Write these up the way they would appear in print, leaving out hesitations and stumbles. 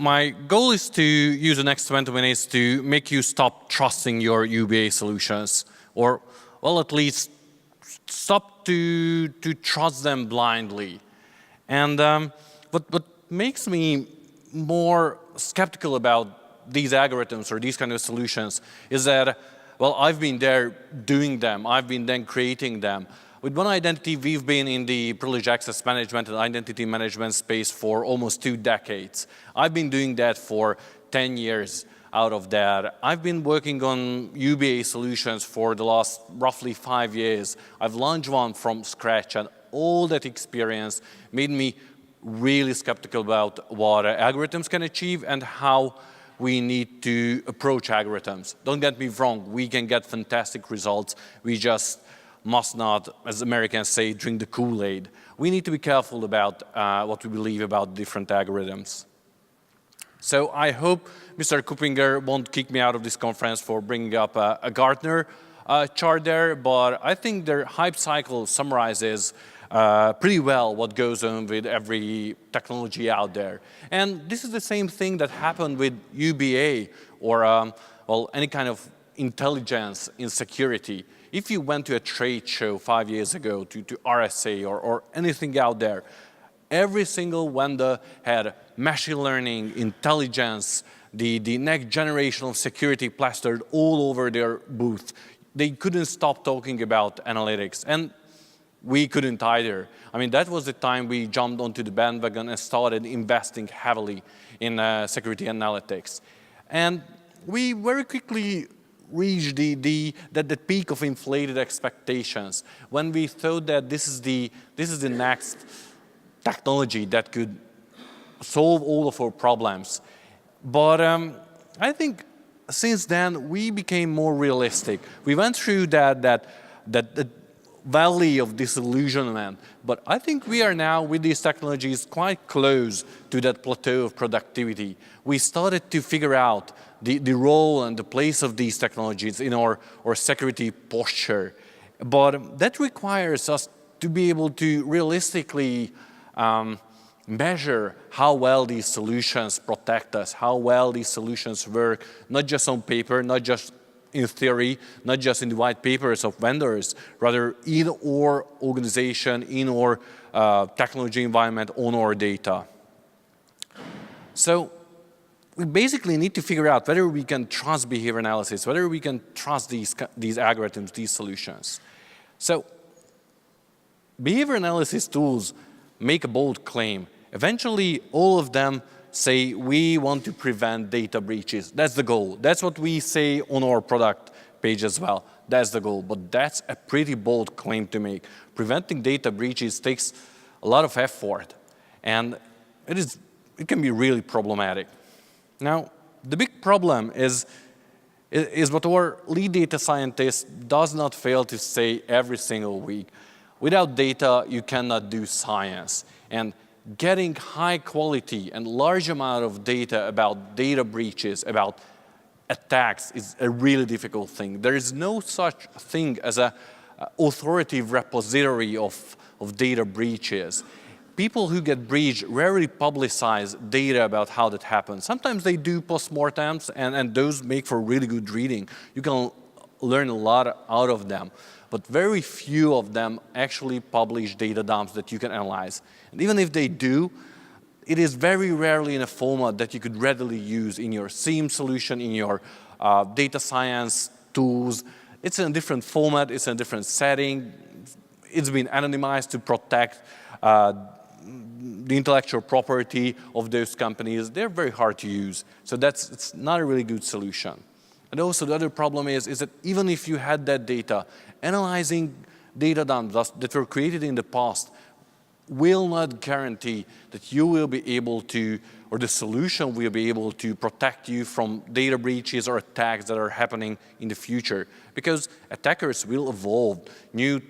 My goal is to use the next 20 minutes to make you stop trusting your UBA solutions, or, well, at least stop to trust them blindly. And what makes me more skeptical about these algorithms or these kind of solutions is that, well, I've been there doing them. I've been then creating them. With One Identity, we've been in the privileged access management and identity management space for almost 2 decades. I've been doing that for 10 years out of that. I've been working on UBA solutions for the last roughly 5 years. I've launched one from scratch, and all that experience made me really skeptical about what algorithms can achieve and how we need to approach algorithms. Don't get me wrong, we can get fantastic results. We just must not, as Americans say, drink the Kool-Aid. We need to be careful about what we believe about different algorithms. So I hope Mr. Kuppinger won't kick me out of this conference for bringing up a Gartner chart there, but I think their hype cycle summarizes pretty well what goes on with every technology out there. And this is the same thing that happened with UBA or well, any kind of intelligence in security. If you went to a trade show 5 years ago, to RSA or anything out there, every single vendor had machine learning, intelligence, the next generation of security plastered all over their booth. They couldn't stop talking about analytics, and we couldn't either. I mean, that was the time we jumped onto the bandwagon and started investing heavily in security analytics. And we very quickly reached the peak of inflated expectations when we thought that this is the next technology that could solve all of our problems. But I think since then we became more realistic. We went through that valley of disillusionment, but I think we are now with these technologies quite close to that plateau of productivity. We started to figure out the role and the place of these technologies in our security posture. But that requires us to be able to realistically measure how well these solutions protect us, how well these solutions work, not just on paper, not just in theory, not just in the white papers of vendors, rather in our organization, in our technology environment, on our data. So we basically need to figure out whether we can trust behavior analysis, whether we can trust these algorithms, these solutions. So behavior analysis tools make a bold claim. Eventually, all of them say we want to prevent data breaches. That's the goal. That's what we say on our product page as well. That's the goal. But that's a pretty bold claim to make. Preventing data breaches takes a lot of effort, and it can be really problematic. Now, the big problem is what our lead data scientist does not fail to say every single week. Without data, you cannot do science. And getting high quality and large amount of data about data breaches, about attacks, is a really difficult thing. There is no such thing as an authoritative repository of data breaches. People who get breached rarely publicize data about how that happens. Sometimes they do postmortems, and those make for really good reading. You can learn a lot out of them. But very few of them actually publish data dumps that you can analyze. And even if they do, it is very rarely in a format that you could readily use in your SIEM solution, in your data science tools. It's in a different format, it's in a different setting. It's been anonymized to protect the intellectual property of those companies. They're very hard to use. So it's not a really good solution. And also the other problem is that even if you had that data, analyzing data dumps that were created in the past will not guarantee that you will be able to, or the solution will be able to protect you from data breaches or attacks that are happening in the future. Because attackers will evolve, new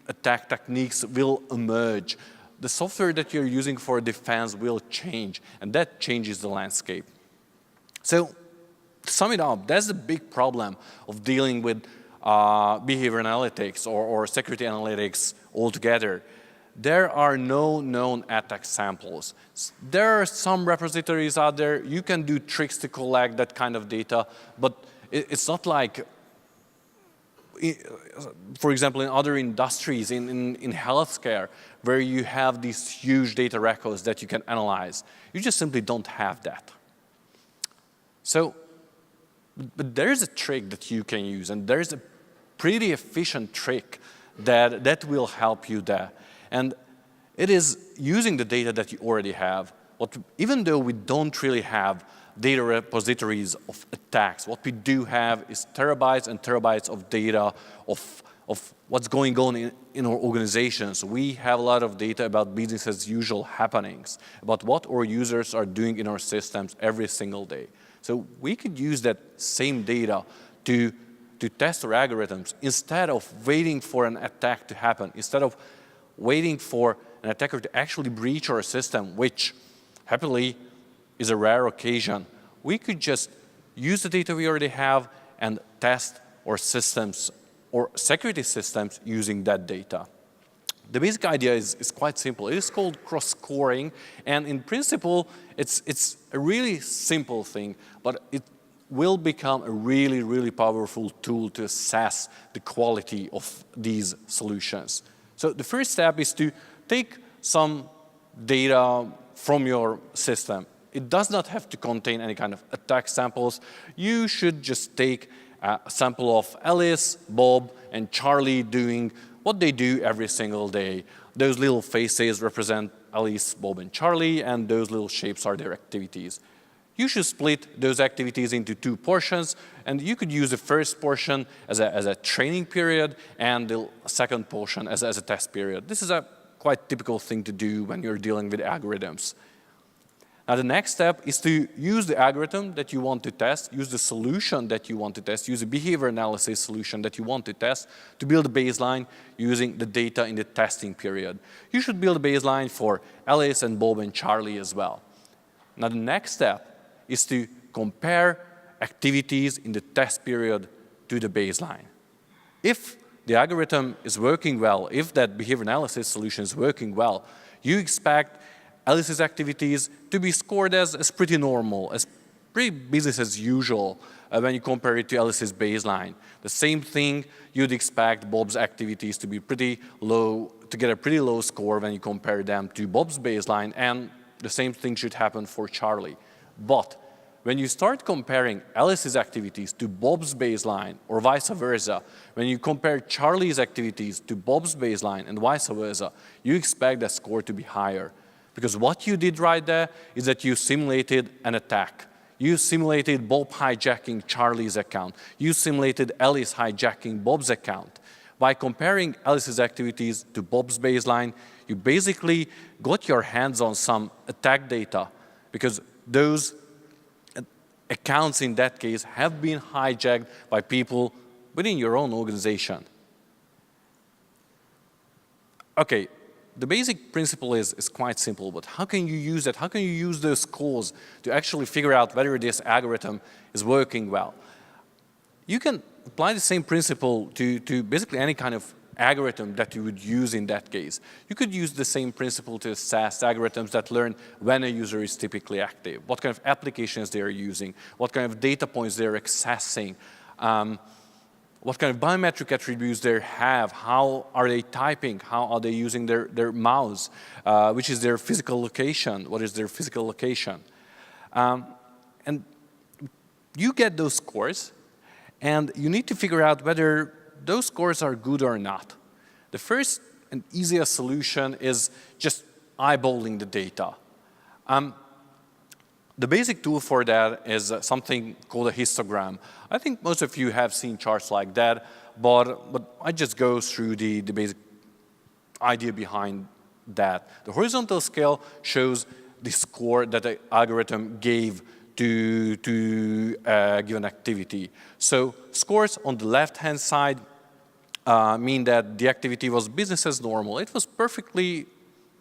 attack techniques will emerge. The software that you're using for defense will change, and that changes the landscape. So, to sum it up, that's the big problem of dealing with behavior analytics or security analytics altogether. there are no known attack samples. There are some repositories out there. You can do tricks to collect that kind of data, but it's not like, for example, in other industries, in healthcare, where you have these huge data records that you can analyze. You just simply don't have that. So, but there's a trick that you can use, and there's a pretty efficient trick that will help you there. And it is using the data that you already have. Even though we don't really have data repositories of attacks, what we do have is terabytes and terabytes of data of what's going on in our organizations. We have a lot of data about business as usual happenings, about what our users are doing in our systems every single day. So we could use that same data to test our algorithms instead of waiting for an attack to happen, instead of waiting for an attacker to actually breach our system, which happily is a rare occasion. We could just use the data we already have and test our systems or security systems using that data. The basic idea is quite simple. It is called cross-scoring, and in principle, it's a really simple thing, but it will become a really, really powerful tool to assess the quality of these solutions. So the first step is to take some data from your system. It does not have to contain any kind of attack samples. You should just take a sample of Alice, Bob, and Charlie doing what they do every single day. Those little faces represent Alice, Bob, and Charlie, and those little shapes are their activities. You should split those activities into two portions, and you could use the first portion as a training period and the second portion as a test period. This is a quite typical thing to do when you're dealing with algorithms. Now, the next step is to use the algorithm that you want to test, use the solution that you want to test, use a behavior analysis solution that you want to test to build a baseline using the data in the testing period. You should build a baseline for Alice and Bob and Charlie as well. Now, the next step is to compare activities in the test period to the baseline. If the algorithm is working well, if that behavior analysis solution is working well, you expect Alice's activities to be scored as pretty normal, as pretty business as usual when you compare it to Alice's baseline. The same thing, you'd expect Bob's activities to be pretty low, to get a pretty low score when you compare them to Bob's baseline, and the same thing should happen for Charlie. But when you start comparing Alice's activities to Bob's baseline, or vice versa, when you compare Charlie's activities to Bob's baseline and vice versa, you expect that score to be higher. Because what you did right there is that you simulated an attack. You simulated Bob hijacking Charlie's account. You simulated Alice hijacking Bob's account. By comparing Alice's activities to Bob's baseline, you basically got your hands on some attack data, because those accounts in that case have been hijacked by people within your own organization. Okay. The basic principle is quite simple, but how can you use that? How can you use those scores to actually figure out whether this algorithm is working well? You can apply the same principle to basically any kind of algorithm that you would use in that case. You could use the same principle to assess algorithms that learn when a user is typically active, what kind of applications they are using, what kind of data points they're accessing, what kind of biometric attributes they have, how are they typing, how are they using their mouse, which is their physical location, what is their physical location. And you get those scores, and you need to figure out whether those scores are good or not. The first and easiest solution is just eyeballing the data. The basic tool for that is something called a histogram. I think most of you have seen charts like that, but I just go through the basic idea behind that. The horizontal scale shows the score that the algorithm gave to a given activity. So scores on the left-hand side mean that the activity was business as normal. It was perfectly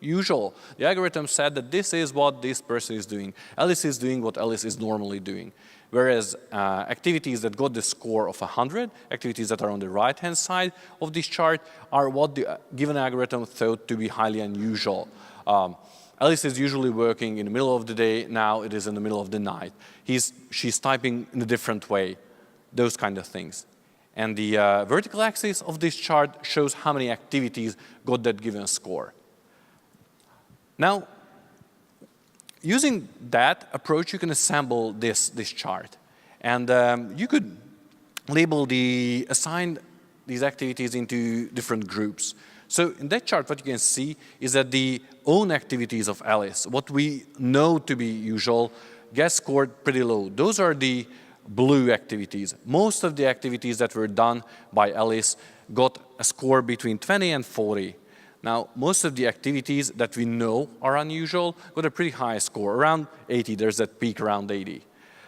usual. The algorithm said that this is what this person is doing. Alice is doing what Alice is normally doing. Whereas activities that got the score of 100, activities that are on the right-hand side of this chart, are what the given algorithm thought to be highly unusual. Alice is usually working in the middle of the day. Now it is in the middle of the night. She's typing in a different way, those kind of things. And the vertical axis of this chart shows how many activities got that given score. Now, using that approach, you can assemble this chart. And you could assign these activities into different groups. So in that chart, what you can see is that the own activities of Alice, what we know to be usual, get scored pretty low. Those are the blue activities. Most of the activities that were done by Alice got a score between 20 and 40. Now, most of the activities that we know are unusual got a pretty high score, around 80. There's that peak around 80.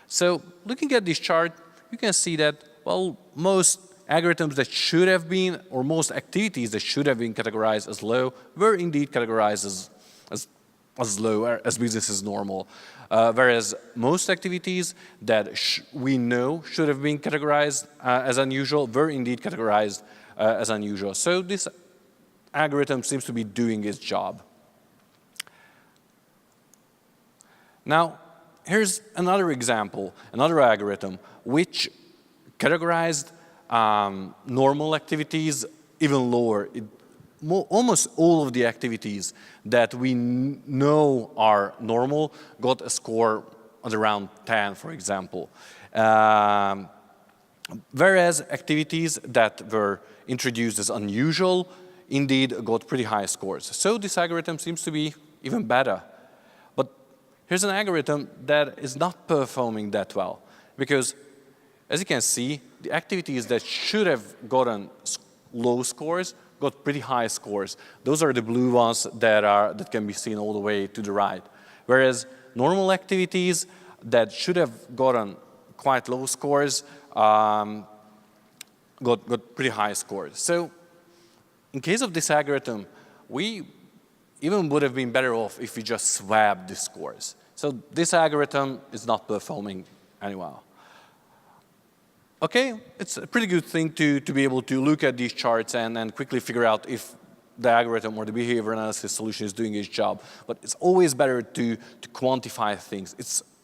So looking at this chart, you can see that, well, most algorithms that should have been, or most activities that should have been categorized as low, were indeed categorized as low, as business as normal. Whereas most activities that we know should have been categorized as unusual were indeed categorized as unusual. So this algorithm seems to be doing its job. Now, here's another example, another algorithm, which categorized normal activities even lower. Almost all of the activities that we know are normal got a score at around 10, for example. Whereas activities that were introduced as unusual indeed got pretty high scores. So this algorithm seems to be even better. But here's an algorithm that is not performing that well, because as you can see, the activities that should have gotten low scores got pretty high scores. Those are the blue ones that can be seen all the way to the right. Whereas normal activities that should have gotten quite low scores got pretty high scores. So in case of this algorithm, we even would have been better off if we just swapped the scores. So this algorithm is not performing any well. Okay, it's a pretty good thing to be able to look at these charts and quickly figure out if the algorithm or the behavior analysis solution is doing its job. But it's always better to quantify things.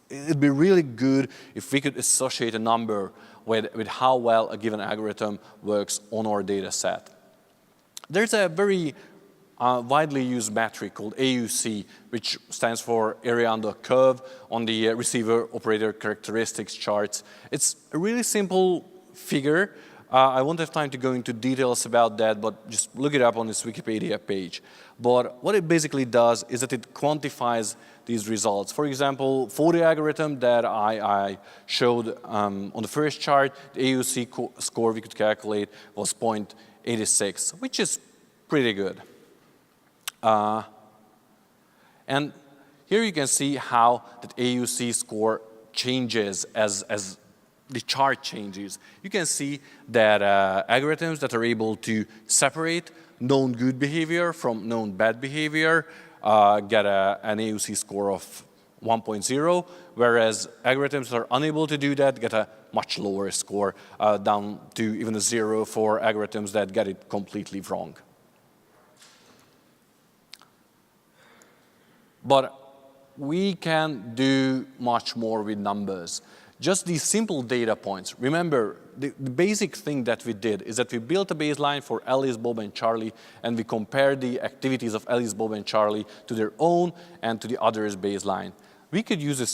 It'd be really good if we could associate a number with how well a given algorithm works on our data set. There's a very widely used metric called AUC, which stands for area under curve on the receiver operator characteristics charts. It's a really simple figure. I won't have time to go into details about that, but just look it up on this Wikipedia page. But what it basically does is that it quantifies these results. For example, for the algorithm that I showed on the first chart, the AUC score we could calculate was 0.86, which is pretty good. And here you can see how that AUC score changes as the chart changes. You can see that algorithms that are able to separate known good behavior from known bad behavior get an AUC score of 1.0, whereas algorithms that are unable to do that get a much lower score, down to even a 0 for algorithms that get it completely wrong. But we can do much more with numbers. Just these simple data points. Remember, the basic thing that we did is that we built a baseline for Alice, Bob, and Charlie, and we compared the activities of Alice, Bob, and Charlie to their own and to the others' baseline. We could use the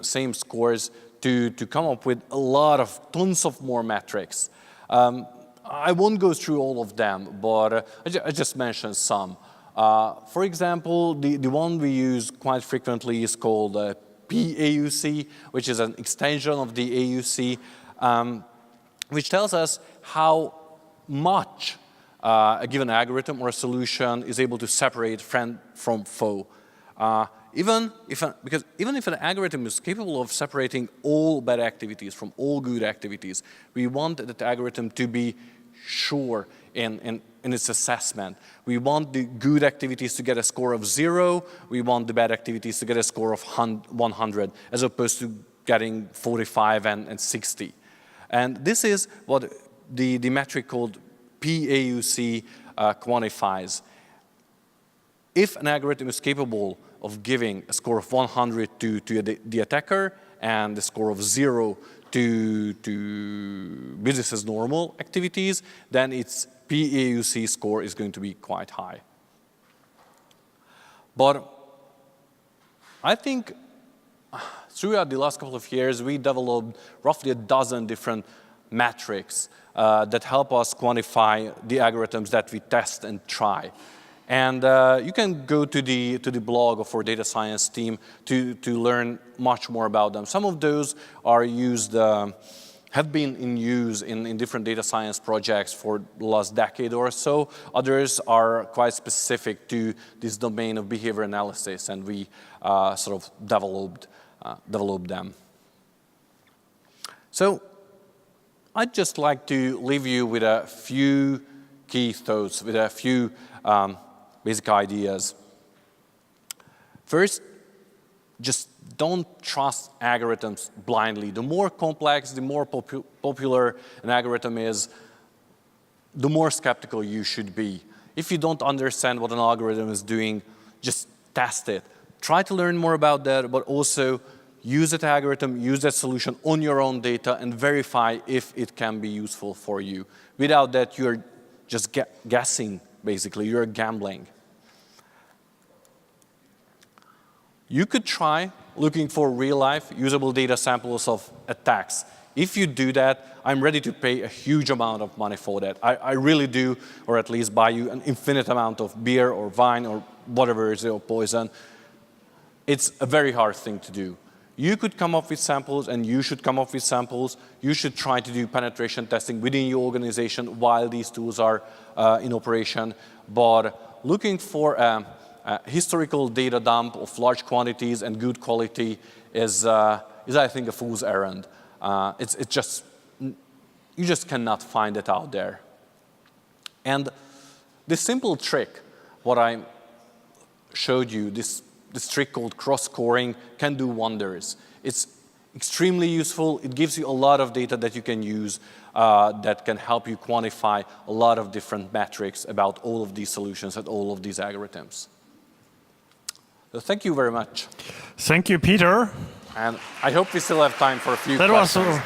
same scores to come up with tons of more metrics. I won't go through all of them, but I just mentioned some. For example, the one we use quite frequently is called PAUC, which is an extension of the AUC, which tells us how much a given algorithm or a solution is able to separate friend from foe. Because even if an algorithm is capable of separating all bad activities from all good activities, we want that algorithm to be sure in its assessment. We want the good activities to get a score of 0. We want the bad activities to get a score of 100, as opposed to getting 45 and 60. And this is what the metric called PAUC quantifies. If an algorithm is capable of giving a score of 100 to the attacker and a score of 0 to business as normal activities, then its PAUC score is going to be quite high. But I think throughout the last couple of years, we developed roughly a dozen different metrics that help us quantify the algorithms that we test and try. And you can go to the blog of our data science team to learn much more about them. Some of those are used, have been in use in different data science projects for the last decade or so. Others are quite specific to this domain of behavior analysis, and we sort of developed them. So I'd just like to leave you with a few key thoughts, with a few basic ideas. First, just don't trust algorithms blindly. The more complex, the more popular an algorithm is, the more skeptical you should be. If you don't understand what an algorithm is doing, just test it. Try to learn more about that, but also use that algorithm, use that solution on your own data, and verify if it can be useful for you. Without that, you're just guessing, basically. You're gambling. You could try looking for real-life usable data samples of attacks. If you do that, I'm ready to pay a huge amount of money for that. I really do, or at least buy you an infinite amount of beer or wine or whatever is your poison. It's a very hard thing to do. You could come up with samples, and you should come up with samples. You should try to do penetration testing within your organization while these tools are in operation. But looking for a historical data dump of large quantities and good quality is I think, a fool's errand. You just cannot find it out there. And this simple trick, what I showed you, this trick called cross-scoring, can do wonders. It's extremely useful. It gives you a lot of data that you can use that can help you quantify a lot of different metrics about all of these solutions and all of these algorithms. So thank you very much. Thank you, Peter. And I hope we still have time for a few questions.